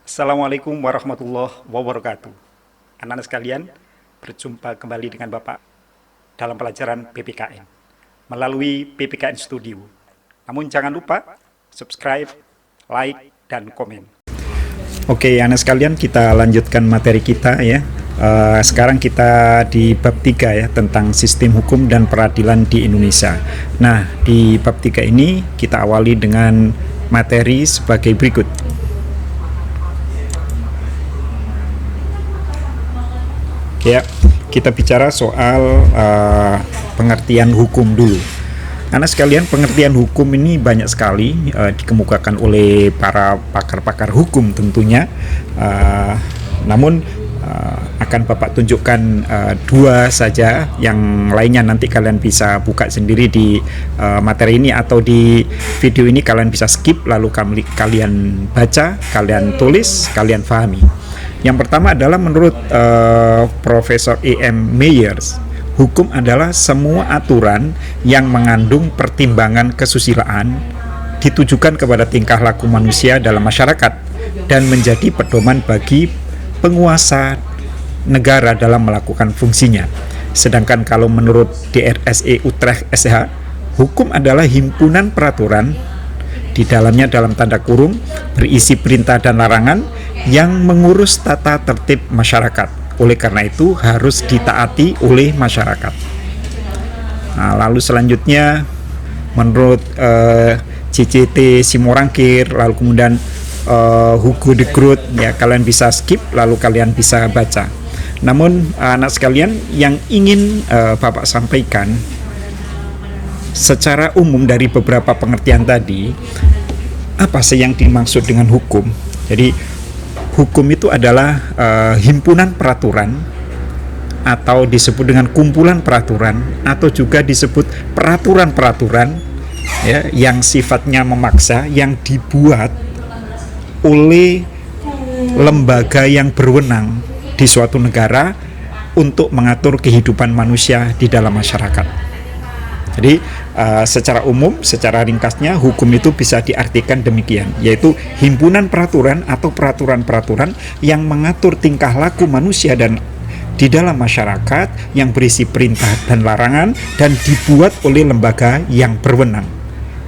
Assalamualaikum warahmatullahi wabarakatuh. Anak-anak sekalian, berjumpa kembali dengan Bapak dalam pelajaran PPKN melalui PPKN Studio. Namun jangan lupa subscribe, like, dan komen. Oke, anak sekalian, kita lanjutkan materi kita ya. Sekarang kita di bab 3 ya, tentang sistem hukum dan peradilan di Indonesia. Nah, di bab 3 ini kita awali dengan materi sebagai berikut. Ya, kita bicara soal pengertian hukum dulu. Anak sekalian, pengertian hukum ini banyak sekali dikemukakan oleh para pakar-pakar hukum tentunya. Namun akan Bapak tunjukkan dua saja, yang lainnya nanti kalian bisa buka sendiri di materi ini atau di video ini. Kalian bisa skip lalu kalian baca, kalian tulis, kalian pahami. Yang pertama adalah menurut Profesor E.M. Myers, hukum adalah semua aturan yang mengandung pertimbangan kesusilaan, ditujukan kepada tingkah laku manusia dalam masyarakat, dan menjadi pedoman bagi penguasa negara dalam melakukan fungsinya. Sedangkan kalau menurut DRSE Utrecht SH, hukum adalah himpunan peraturan, di dalamnya dalam tanda kurung berisi perintah dan larangan yang mengurus tata tertib masyarakat. Oleh karena itu harus ditaati oleh masyarakat. Nah, lalu selanjutnya menurut CCT Simorangkir, lalu kemudian Hugo de Groot, ya kalian bisa skip lalu kalian bisa baca. Namun anak sekalian, yang ingin Bapak sampaikan secara umum dari beberapa pengertian tadi, apa sih yang dimaksud dengan hukum? Jadi hukum itu adalah himpunan peraturan, atau disebut dengan kumpulan peraturan, atau juga disebut peraturan-peraturan ya, yang sifatnya memaksa, yang dibuat oleh lembaga yang berwenang di suatu negara untuk mengatur kehidupan manusia di dalam masyarakat. Jadi secara umum, secara ringkasnya, hukum itu bisa diartikan demikian, yaitu himpunan peraturan atau peraturan-peraturan yang mengatur tingkah laku manusia dan di dalam masyarakat, yang berisi perintah dan larangan dan dibuat oleh lembaga yang berwenang.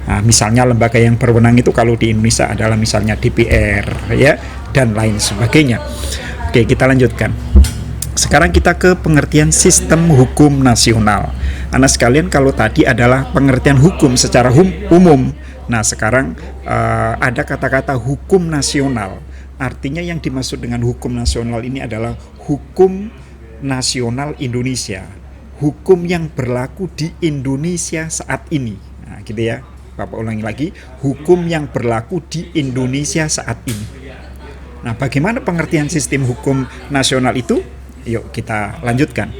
Nah, misalnya lembaga yang berwenang itu kalau di Indonesia adalah misalnya DPR ya, dan lain sebagainya. Oke, kita lanjutkan. Sekarang kita ke pengertian sistem hukum nasional. Anak sekalian, kalau tadi adalah pengertian hukum secara umum. Nah, sekarang ada kata-kata hukum nasional. Artinya yang dimaksud dengan hukum nasional ini adalah hukum nasional Indonesia. Hukum yang berlaku di Indonesia saat ini. Nah, gitu ya. Bapak ulangi lagi, hukum yang berlaku di Indonesia saat ini. Nah, bagaimana pengertian sistem hukum nasional itu? Yuk kita lanjutkan.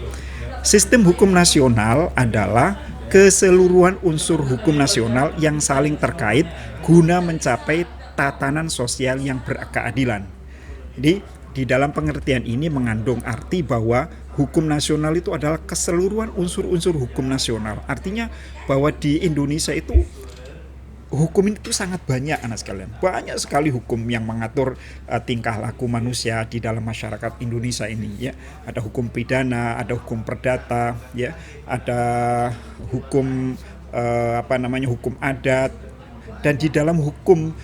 Sistem hukum nasional adalah keseluruhan unsur hukum nasional yang saling terkait guna mencapai tatanan sosial yang berkeadilan. Jadi di dalam pengertian ini mengandung arti bahwa hukum nasional itu adalah keseluruhan unsur-unsur hukum nasional. Artinya bahwa di Indonesia itu hukum itu sangat banyak, anak sekalian. Banyak sekali hukum yang mengatur tingkah laku manusia di dalam masyarakat Indonesia ini ya. Ada hukum pidana, ada hukum perdata ya, ada hukum hukum adat. Dan di dalam hukum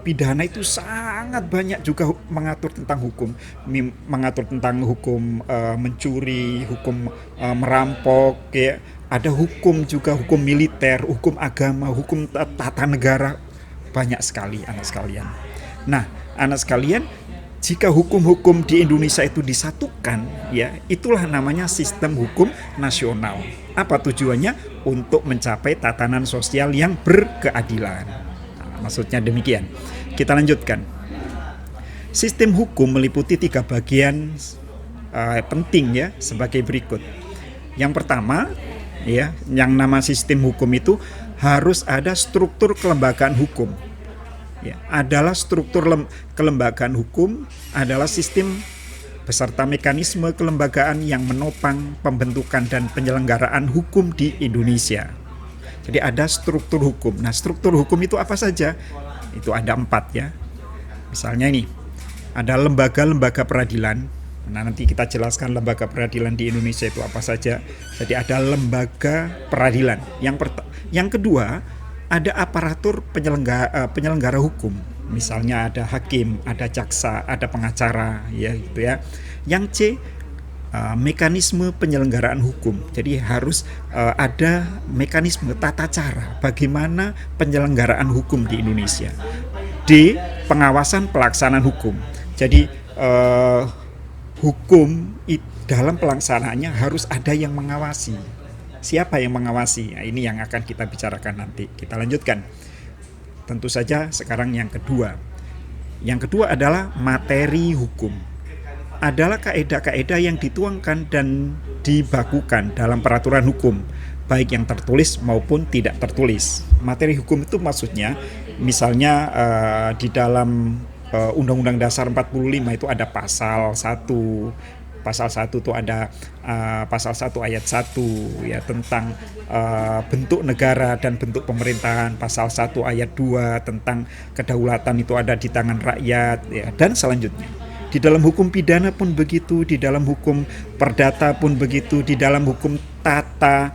pidana itu sangat banyak juga mengatur tentang hukum, mengatur tentang hukum mencuri, hukum merampok ya. Ada hukum juga, hukum militer, hukum agama, hukum tata negara, banyak sekali anak sekalian. Nah, anak sekalian, jika hukum-hukum di Indonesia itu disatukan, ya, itulah namanya sistem hukum nasional. Apa tujuannya? Untuk mencapai tatanan sosial yang berkeadilan. Nah, maksudnya demikian. Kita lanjutkan. Sistem hukum meliputi 3 bagian penting ya, sebagai berikut. Yang pertama, ya, yang nama sistem hukum itu harus ada struktur kelembagaan hukum. Ya, adalah struktur kelembagaan hukum adalah sistem beserta mekanisme kelembagaan yang menopang pembentukan dan penyelenggaraan hukum di Indonesia. Jadi ada struktur hukum. Nah, struktur hukum itu apa saja? Itu ada 4 ya. Misalnya ini, ada lembaga-lembaga peradilan. Nah, nanti kita jelaskan lembaga peradilan di Indonesia itu apa saja. Jadi ada lembaga peradilan. Yang kedua, ada aparatur penyelenggara hukum. Misalnya ada hakim, ada jaksa, ada pengacara, ya gitu ya. Yang C, mekanisme penyelenggaraan hukum. Jadi harus ada mekanisme tata cara bagaimana penyelenggaraan hukum di Indonesia. D, pengawasan pelaksanaan hukum. Jadi hukum dalam pelaksanaannya harus ada yang mengawasi. Siapa yang mengawasi? Nah, ini yang akan kita bicarakan nanti. Kita lanjutkan. Tentu saja sekarang yang kedua. Yang kedua adalah materi hukum. Adalah kaedah-kaedah yang dituangkan dan dibakukan dalam peraturan hukum, baik yang tertulis maupun tidak tertulis. Materi hukum itu maksudnya, misalnya di dalam Undang-Undang Dasar 45 itu ada pasal 1. Pasal 1 itu ada pasal 1 ayat 1 ya, tentang bentuk negara dan bentuk pemerintahan. Pasal 1 ayat 2 tentang kedaulatan itu ada di tangan rakyat ya, dan selanjutnya. Di dalam hukum pidana pun begitu, di dalam hukum perdata pun begitu, di dalam hukum tata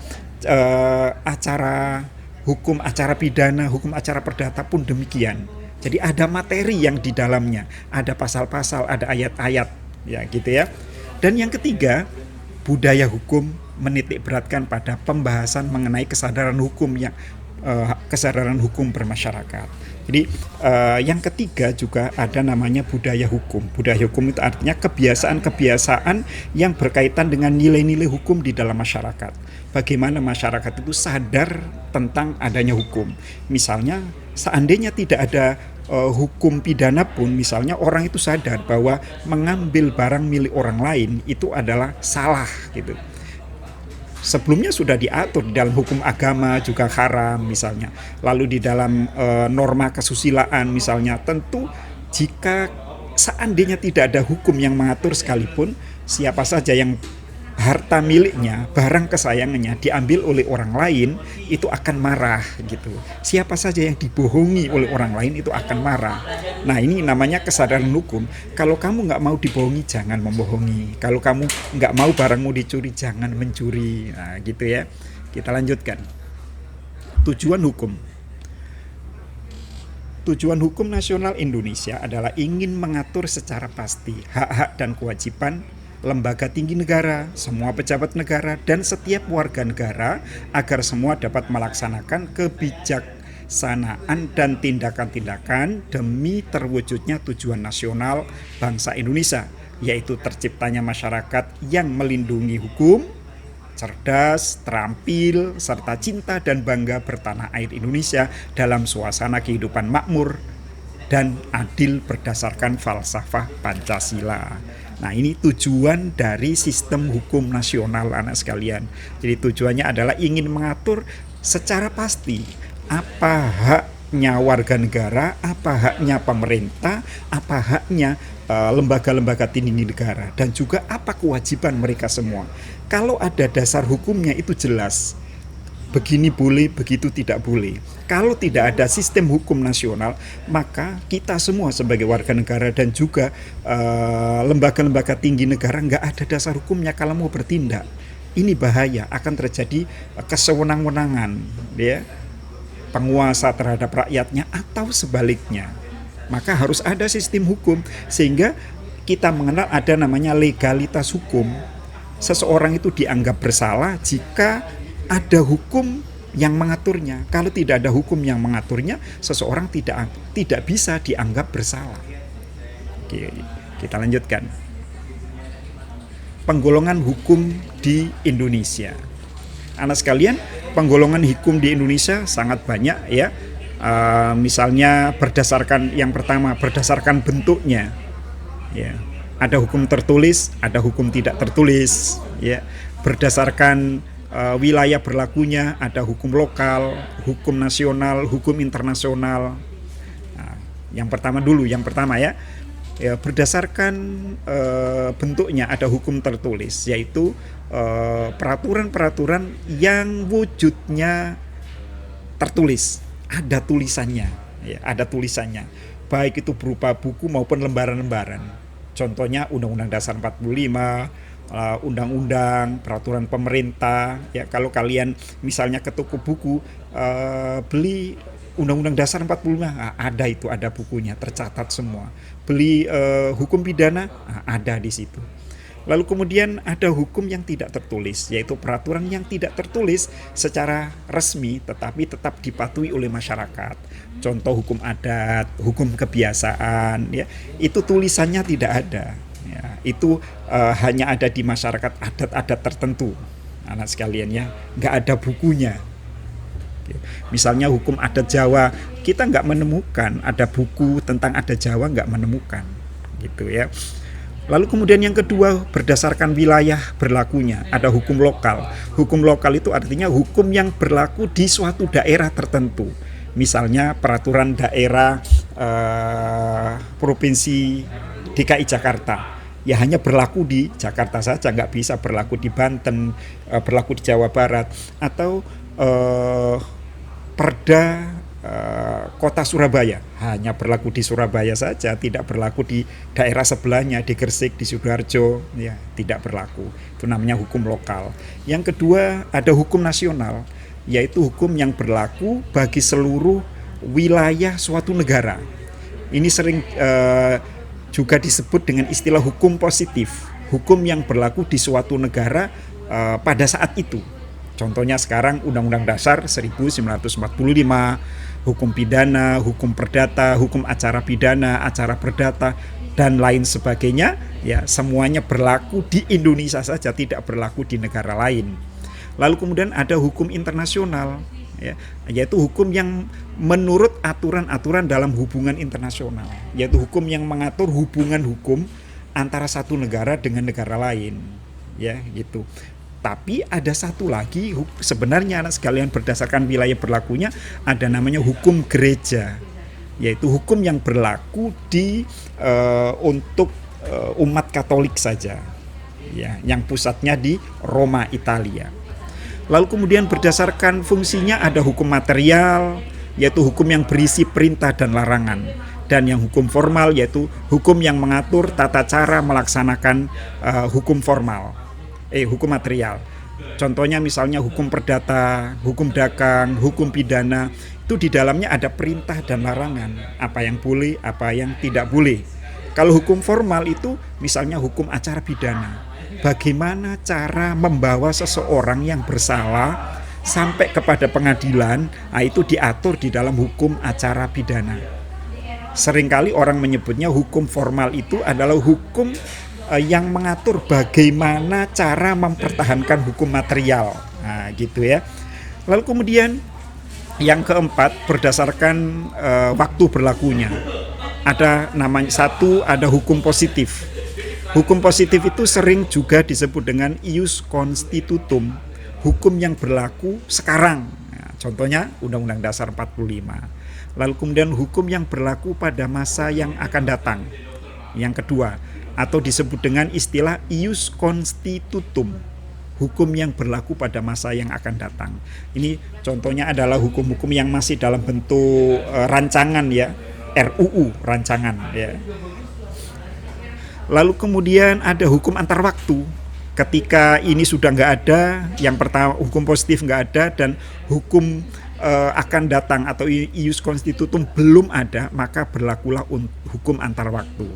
acara, hukum acara pidana, hukum acara perdata pun demikian. Jadi ada materi yang di dalamnya, ada pasal-pasal, ada ayat-ayat, ya gitu ya. Dan yang ketiga, budaya hukum menitik beratkan pada pembahasan mengenai kesadaran hukum kesadaran hukum bermasyarakat. Jadi yang ketiga juga ada namanya budaya hukum. Budaya hukum itu artinya kebiasaan-kebiasaan yang berkaitan dengan nilai-nilai hukum di dalam masyarakat. Bagaimana masyarakat itu sadar tentang adanya hukum. Misalnya seandainya tidak ada hukum pidana pun, misalnya orang itu sadar bahwa mengambil barang milik orang lain itu adalah salah gitu. Sebelumnya sudah diatur di dalam hukum agama juga haram misalnya. Lalu di dalam norma kesusilaan misalnya, tentu jika seandainya tidak ada hukum yang mengatur sekalipun, siapa saja yang harta miliknya, barang kesayangannya diambil oleh orang lain, itu akan marah gitu. Siapa saja yang dibohongi oleh orang lain itu akan marah. Nah, ini namanya kesadaran hukum. Kalau kamu nggak mau dibohongi, jangan membohongi. Kalau kamu nggak mau barangmu dicuri, jangan mencuri. Nah, gitu ya. Kita lanjutkan. Tujuan hukum. Tujuan hukum nasional Indonesia adalah ingin mengatur secara pasti hak-hak dan kewajiban lembaga tinggi negara, semua pejabat negara, dan setiap warga negara agar semua dapat melaksanakan kebijaksanaan dan tindakan-tindakan demi terwujudnya tujuan nasional bangsa Indonesia, yaitu terciptanya masyarakat yang melindungi hukum, cerdas, terampil, serta cinta dan bangga bertanah air Indonesia dalam suasana kehidupan makmur dan adil berdasarkan falsafah Pancasila. Nah, ini tujuan dari sistem hukum nasional, anak sekalian. Jadi tujuannya adalah ingin mengatur secara pasti apa haknya warga negara, apa haknya pemerintah, apa haknya lembaga-lembaga tinggi negara, dan juga apa kewajiban mereka semua. Kalau ada dasar hukumnya itu jelas. Begini boleh, begitu tidak boleh. Kalau tidak ada sistem hukum nasional, maka kita semua sebagai warga negara dan juga lembaga-lembaga tinggi negara nggak ada dasar hukumnya kalau mau bertindak. Ini bahaya, akan terjadi kesewenang-wenangan, ya, penguasa terhadap rakyatnya atau sebaliknya. Maka harus ada sistem hukum sehingga kita mengenal ada namanya legalitas hukum. Seseorang itu dianggap bersalah jika ada hukum yang mengaturnya. Kalau tidak ada hukum yang mengaturnya, seseorang tidak bisa dianggap bersalah. Oke, kita lanjutkan. Penggolongan hukum di Indonesia. Anak sekalian, penggolongan hukum di Indonesia sangat banyak ya. Misalnya berdasarkan yang pertama, berdasarkan bentuknya. Ya. Ada hukum tertulis, ada hukum tidak tertulis. Ya. Berdasarkan wilayah berlakunya, ada hukum lokal, hukum nasional, hukum internasional. Nah, yang pertama ya, berdasarkan bentuknya ada hukum tertulis, yaitu peraturan-peraturan yang wujudnya tertulis, ada tulisannya, ya, ada tulisannya. baik itu berupa buku maupun lembaran-lembaran. Contohnya Undang-Undang Dasar 45, undang-undang, peraturan pemerintah. Ya, kalau kalian misalnya ke toko buku beli Undang-Undang Dasar 45, ada itu, ada bukunya, tercatat semua. Beli hukum pidana, ada di situ. Lalu kemudian ada hukum yang tidak tertulis, yaitu peraturan yang tidak tertulis secara resmi tetapi tetap dipatuhi oleh masyarakat. Contoh hukum adat, hukum kebiasaan, ya, itu tulisannya tidak ada. Ya, itu hanya ada di masyarakat adat-adat tertentu, anak sekalian ya, nggak ada bukunya. Misalnya hukum adat Jawa, kita nggak menemukan ada buku tentang adat Jawa, nggak menemukan, gitu ya. Lalu kemudian yang kedua, berdasarkan wilayah berlakunya, ada hukum lokal. Hukum lokal itu artinya hukum yang berlaku di suatu daerah tertentu. Misalnya peraturan daerah Provinsi DKI Jakarta, ya hanya berlaku di Jakarta saja, nggak bisa berlaku di Banten, berlaku di Jawa Barat. Atau Perda Kota Surabaya hanya berlaku di Surabaya saja, tidak berlaku di daerah sebelahnya, di Gresik, di Sidoarjo, ya tidak berlaku. Itu namanya hukum lokal. Yang kedua ada hukum nasional, yaitu hukum yang berlaku bagi seluruh wilayah suatu negara. Ini sering juga disebut dengan istilah hukum positif, hukum yang berlaku di suatu negara pada saat itu. Contohnya sekarang Undang-Undang Dasar 1945, hukum pidana, hukum perdata, hukum acara pidana, acara perdata, dan lain sebagainya, ya semuanya berlaku di Indonesia saja, tidak berlaku di negara lain. Lalu kemudian ada hukum internasional, ya, yaitu hukum yang menurut aturan-aturan dalam hubungan internasional, yaitu hukum yang mengatur hubungan hukum antara satu negara dengan negara lain, ya gitu. Tapi ada satu lagi, sebenarnya anak sekalian, berdasarkan wilayah berlakunya ada namanya hukum gereja, yaitu hukum yang berlaku untuk umat Katolik saja, ya, yang pusatnya di Roma, Italia. Lalu kemudian berdasarkan fungsinya ada hukum material, yaitu hukum yang berisi perintah dan larangan, dan yang hukum formal yaitu hukum yang mengatur tata cara melaksanakan hukum formal. Hukum material. Contohnya misalnya hukum perdata, hukum dagang, hukum pidana, itu di dalamnya ada perintah dan larangan, apa yang boleh, apa yang tidak boleh. Kalau hukum formal itu misalnya hukum acara pidana, bagaimana cara membawa seseorang yang bersalah sampai kepada pengadilan, itu diatur di dalam hukum acara pidana. Seringkali orang menyebutnya hukum formal itu adalah hukum yang mengatur bagaimana cara mempertahankan hukum material, gitu ya. Lalu kemudian yang keempat, berdasarkan waktu berlakunya, ada namanya satu, ada hukum positif. Hukum positif itu sering juga disebut dengan ius constitutum, hukum yang berlaku sekarang. Contohnya Undang-Undang Dasar 45. Lalu kemudian hukum yang berlaku pada masa yang akan datang. Yang kedua, atau disebut dengan istilah ius constitutum, hukum yang berlaku pada masa yang akan datang. Ini contohnya adalah hukum-hukum yang masih dalam bentuk rancangan, ya, RUU rancangan, ya. Lalu kemudian ada hukum antar waktu. Ketika ini sudah nggak ada, yang pertama hukum positif nggak ada, dan hukum akan datang atau ius constitutum belum ada, maka berlakulah hukum antar waktu.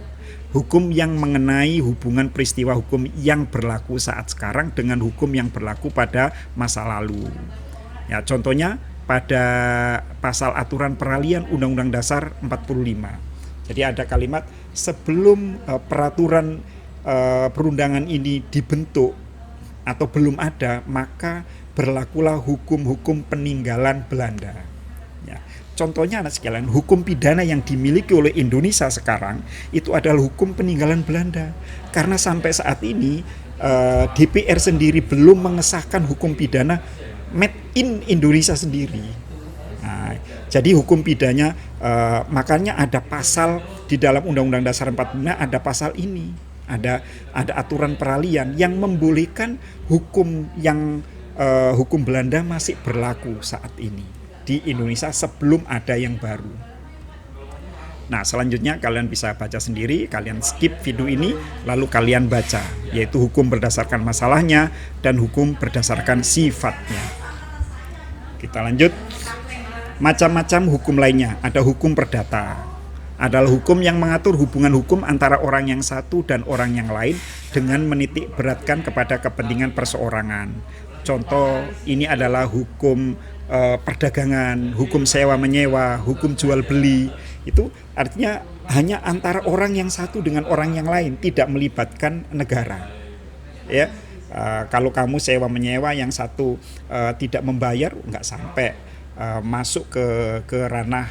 Hukum yang mengenai hubungan peristiwa hukum yang berlaku saat sekarang dengan hukum yang berlaku pada masa lalu. Ya, contohnya pada pasal aturan peralihan Undang-Undang Dasar 45. Jadi ada kalimat sebelum peraturan perundangan ini dibentuk atau belum ada, maka berlakulah hukum-hukum peninggalan Belanda. Ya. Contohnya anak sekalian, hukum pidana yang dimiliki oleh Indonesia sekarang itu adalah hukum peninggalan Belanda. Karena sampai saat ini DPR sendiri belum mengesahkan hukum pidana made in Indonesia sendiri. Nah, jadi hukum pidana, makanya ada pasal di dalam Undang-Undang Dasar 45, ada pasal ini. Ada aturan peralihan yang membolehkan hukum yang hukum Belanda masih berlaku saat ini di Indonesia sebelum ada yang baru. Nah, selanjutnya kalian bisa baca sendiri, kalian skip video ini, lalu kalian baca, yaitu hukum berdasarkan masalahnya dan hukum berdasarkan sifatnya. Kita lanjut. Macam-macam hukum lainnya. Ada hukum perdata, adalah hukum yang mengatur hubungan hukum antara orang yang satu dan orang yang lain dengan menitik beratkan kepada kepentingan perseorangan. Contoh ini adalah hukum perdagangan, hukum sewa-menyewa, hukum jual-beli. Itu artinya hanya antara orang yang satu dengan orang yang lain, tidak melibatkan negara. Ya, kalau kamu sewa-menyewa, yang satu tidak membayar, nggak sampai masuk ke ranah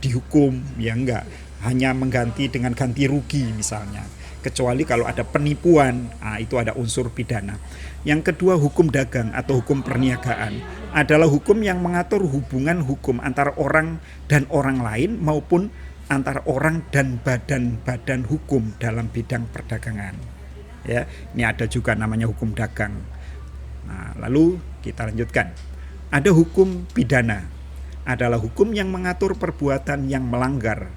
dihukum, ya enggak. Hanya mengganti dengan ganti rugi misalnya. Kecuali kalau ada penipuan, itu ada unsur pidana. Yang kedua, hukum dagang atau hukum perniagaan adalah hukum yang mengatur hubungan hukum antara orang dan orang lain maupun antara orang dan badan-badan hukum dalam bidang perdagangan. Ya, ini ada juga namanya hukum dagang. Nah, lalu kita lanjutkan. Ada hukum pidana, adalah hukum yang mengatur perbuatan yang melanggar,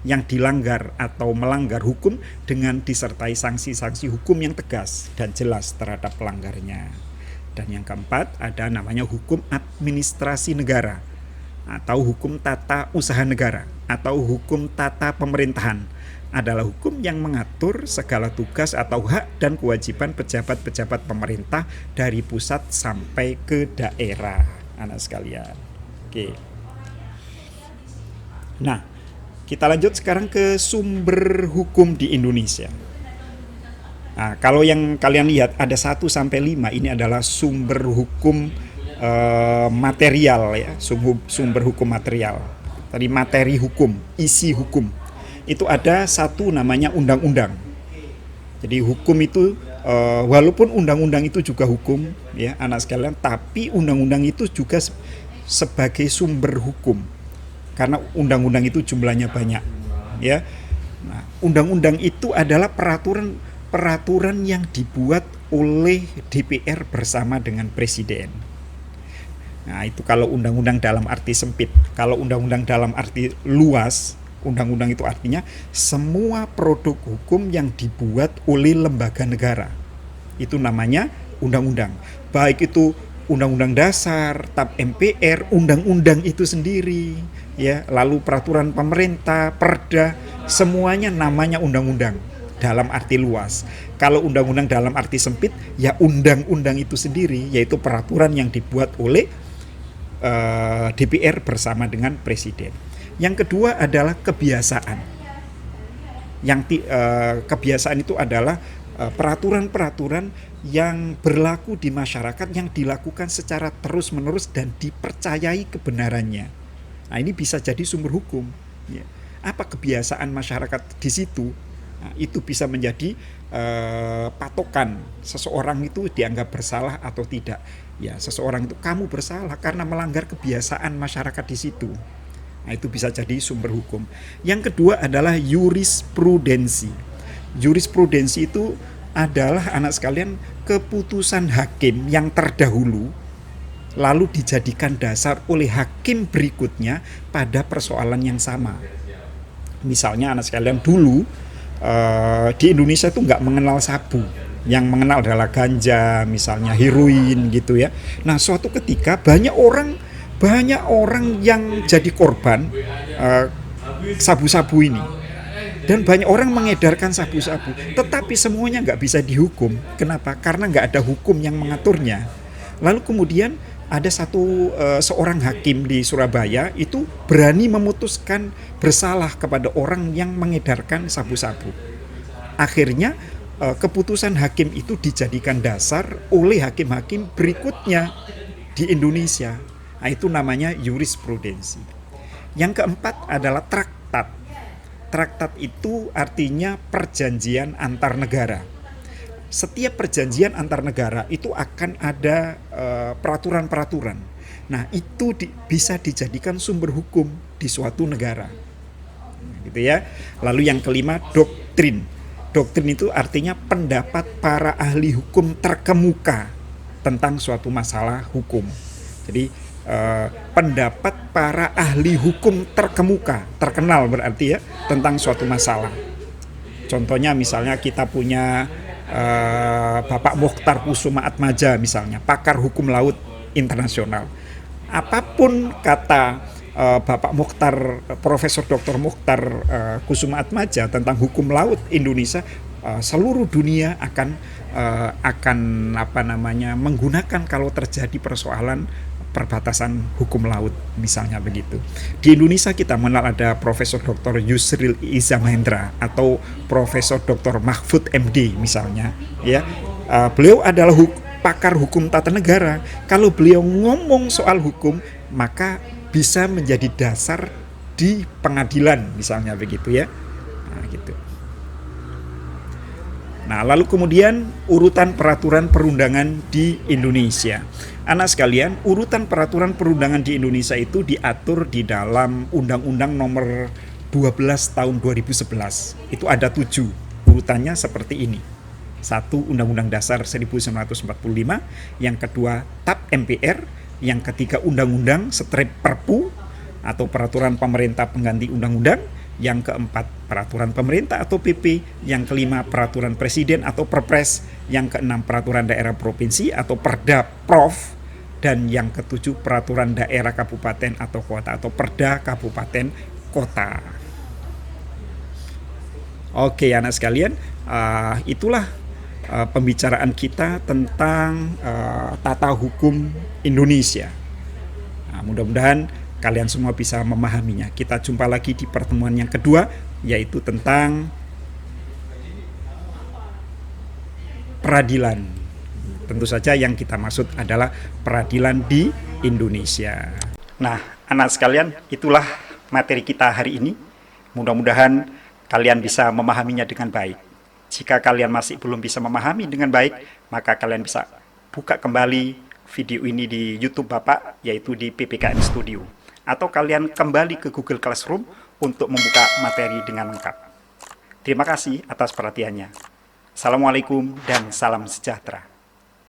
yang dilanggar atau melanggar hukum dengan disertai sanksi-sanksi hukum yang tegas dan jelas terhadap pelanggarnya. Dan yang keempat ada namanya hukum administrasi negara atau hukum tata usaha negara atau hukum tata pemerintahan, adalah hukum yang mengatur segala tugas atau hak dan kewajiban pejabat-pejabat pemerintah dari pusat sampai ke daerah, anak sekalian. Oke. Nah, kita lanjut sekarang ke sumber hukum di Indonesia. Nah, kalau yang kalian lihat ada 1-5 ini adalah sumber hukum material, ya, sumber hukum material. Tadi materi hukum, isi hukum. Itu ada satu namanya undang-undang. Jadi hukum itu walaupun undang-undang itu juga hukum, ya anak sekalian, tapi undang-undang itu juga sebagai sumber hukum. Karena undang-undang itu jumlahnya banyak, ya. Nah, undang-undang itu adalah peraturan yang dibuat oleh DPR bersama dengan presiden. Nah, itu kalau undang-undang dalam arti sempit. Kalau undang-undang dalam arti luas, undang-undang itu artinya semua produk hukum yang dibuat oleh lembaga negara. Itu namanya undang-undang. Baik itu undang-undang dasar, TAP MPR, undang-undang itu sendiri, ya, lalu peraturan pemerintah, perda, semuanya namanya undang-undang dalam arti luas. Kalau undang-undang dalam arti sempit, ya undang-undang itu sendiri, yaitu peraturan yang dibuat oleh DPR bersama dengan presiden. Yang kedua adalah kebiasaan. Kebiasaan itu adalah peraturan-peraturan yang berlaku di masyarakat yang dilakukan secara terus-menerus dan dipercayai kebenarannya. Nah, ini bisa jadi sumber hukum. Ya. Apa kebiasaan masyarakat di situ? Nah, itu bisa menjadi patokan seseorang itu dianggap bersalah atau tidak. Ya, seseorang itu kamu bersalah karena melanggar kebiasaan masyarakat di situ. Nah, itu bisa jadi sumber hukum. Yang kedua adalah jurisprudensi. Jurisprudensi itu adalah anak sekalian keputusan hakim yang terdahulu lalu dijadikan dasar oleh hakim berikutnya pada persoalan yang sama. Misalnya anak sekalian dulu di Indonesia itu nggak mengenal sabu, yang mengenal adalah ganja, misalnya heroin gitu ya. Nah, suatu ketika banyak orang yang jadi korban sabu-sabu ini. Dan banyak orang mengedarkan sabu-sabu, tetapi semuanya nggak bisa dihukum. Kenapa? Karena nggak ada hukum yang mengaturnya. Lalu kemudian ada seorang hakim di Surabaya itu berani memutuskan bersalah kepada orang yang mengedarkan sabu-sabu. Akhirnya keputusan hakim itu dijadikan dasar oleh hakim-hakim berikutnya di Indonesia. Nah, itu namanya jurisprudensi. Yang keempat adalah traktat. Traktat itu artinya perjanjian antar negara. Setiap perjanjian antar negara itu akan ada peraturan-peraturan. Nah, itu bisa dijadikan sumber hukum di suatu negara. Gitu ya. Lalu yang kelima, doktrin. Doktrin itu artinya pendapat para ahli hukum terkemuka tentang suatu masalah hukum. Jadi pendapat para ahli hukum terkemuka, terkenal berarti ya, tentang suatu masalah. Contohnya misalnya kita punya Bapak Mokhtar Kusumaatmadja misalnya, pakar hukum laut internasional. Apapun kata Bapak Mokhtar, Profesor Dr. Mokhtar Kusumaatmadja tentang hukum laut Indonesia, seluruh dunia akan menggunakan kalau terjadi persoalan perbatasan hukum laut misalnya begitu. Di Indonesia kita mengenal ada Profesor Dr. Yusril Iza Mahendra atau Profesor Dr. Mahfud MD misalnya, ya. Beliau adalah pakar hukum tata negara. Kalau beliau ngomong soal hukum, maka bisa menjadi dasar di pengadilan misalnya begitu ya. Nah, gitu. Nah, lalu kemudian urutan peraturan perundangan di Indonesia. Anak sekalian, urutan peraturan perundangan di Indonesia itu diatur di dalam Undang-Undang Nomor 12 Tahun 2011. Itu ada 7 urutannya seperti ini. 1. Undang-Undang Dasar 1945, yang kedua TAP MPR, yang ketiga Undang-Undang Perpu atau Peraturan Pemerintah Pengganti Undang-Undang, yang keempat Peraturan Pemerintah atau PP, yang kelima Peraturan Presiden atau Perpres, yang keenam Peraturan Daerah Provinsi atau Perda Prov, dan yang ketujuh Peraturan Daerah Kabupaten atau Kota atau Perda Kabupaten Kota. Oke anak sekalian, itulah pembicaraan kita tentang tata hukum Indonesia. Nah, mudah-mudahan kalian semua bisa memahaminya. Kita jumpa lagi di pertemuan yang kedua, yaitu tentang peradilan. Tentu saja yang kita maksud adalah peradilan di Indonesia. Nah, anak sekalian, itulah materi kita hari ini. Mudah-mudahan kalian bisa memahaminya dengan baik. Jika kalian masih belum bisa memahami dengan baik, maka kalian bisa buka kembali video ini di YouTube Bapak, yaitu di PPKN Studio. Atau kalian kembali ke Google Classroom untuk membuka materi dengan lengkap. Terima kasih atas perhatiannya. Assalamualaikum dan salam sejahtera.